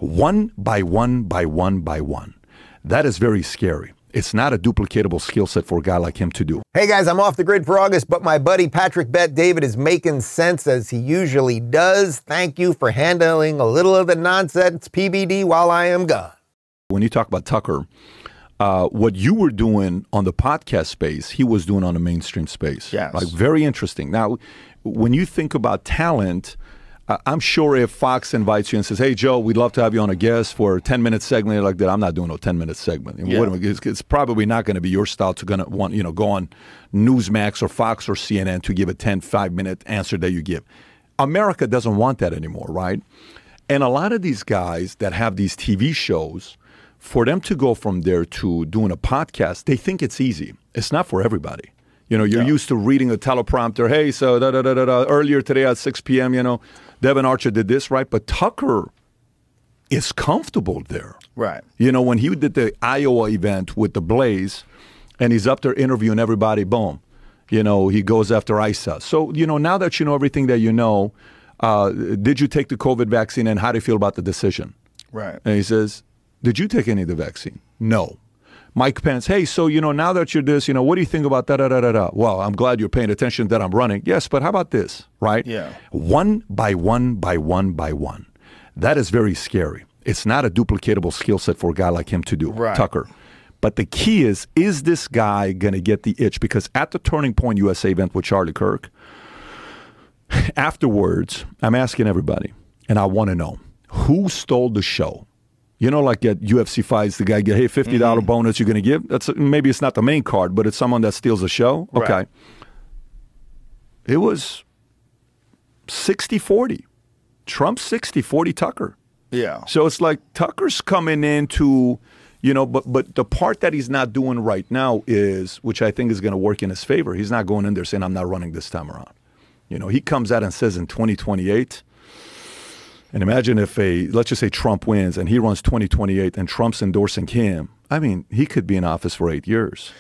one by one by one by one. That is very scary. It's not a duplicatable skill set for a guy like him to do. Hey guys, I'm off the grid for August, but my buddy Patrick Bet David is making sense as he usually does. Thank you for handling a little of the nonsense PBD while I am gone. When you talk about Tucker, what you were doing on the podcast space, he was doing on the mainstream space. Yes. Like, very interesting. Now, when you think about talent, I'm sure if Fox invites you and says, hey, Joe, we'd love to have you on a guest for a 10-minute segment like that, I'm not doing a 10-minute segment. Yeah. It's probably not going to be your style to go on Newsmax or Fox or CNN to give a 5-minute answer that you give. America doesn't want that anymore, right? And a lot of these guys that have these TV shows, for them to go from there to doing a podcast, they think it's easy. It's not for everybody. You're used to reading a teleprompter. Hey, so earlier today at 6 p.m., Devin Archer did this, right? But Tucker is comfortable there. Right. When he did the Iowa event with the Blaze, and he's up there interviewing everybody, boom. He goes after ISA. So, now that you know everything that you know, did you take the COVID vaccine and how do you feel about the decision? Right. And he says, did you take any of the vaccine? No. Mike Pence, hey, so, now that you're this, what do you think about da-da-da-da-da? Well, I'm glad you're paying attention that I'm running. Yes, but how about this, right? Yeah. One by one by one by one. That is very scary. It's not a duplicatable skill set for a guy like him to do, right. Tucker. But the key is this guy going to get the itch? Because at the Turning Point USA event with Charlie Kirk, afterwards, I'm asking everybody, and I want to know, who stole the show? Like at UFC fights, the guy get, hey, $50 bonus you're going to give. Maybe it's not the main card, but it's someone that steals a show. Okay. Right. It was 60-40. Trump 60-40 Tucker. Yeah. So it's like Tucker's coming into, but the part that he's not doing right now is, which I think is going to work in his favor, he's not going in there saying, I'm not running this time around. He comes out and says in 2028, and imagine if let's just say Trump wins and he runs 2028 and Trump's endorsing him. I mean, he could be in office for 8 years.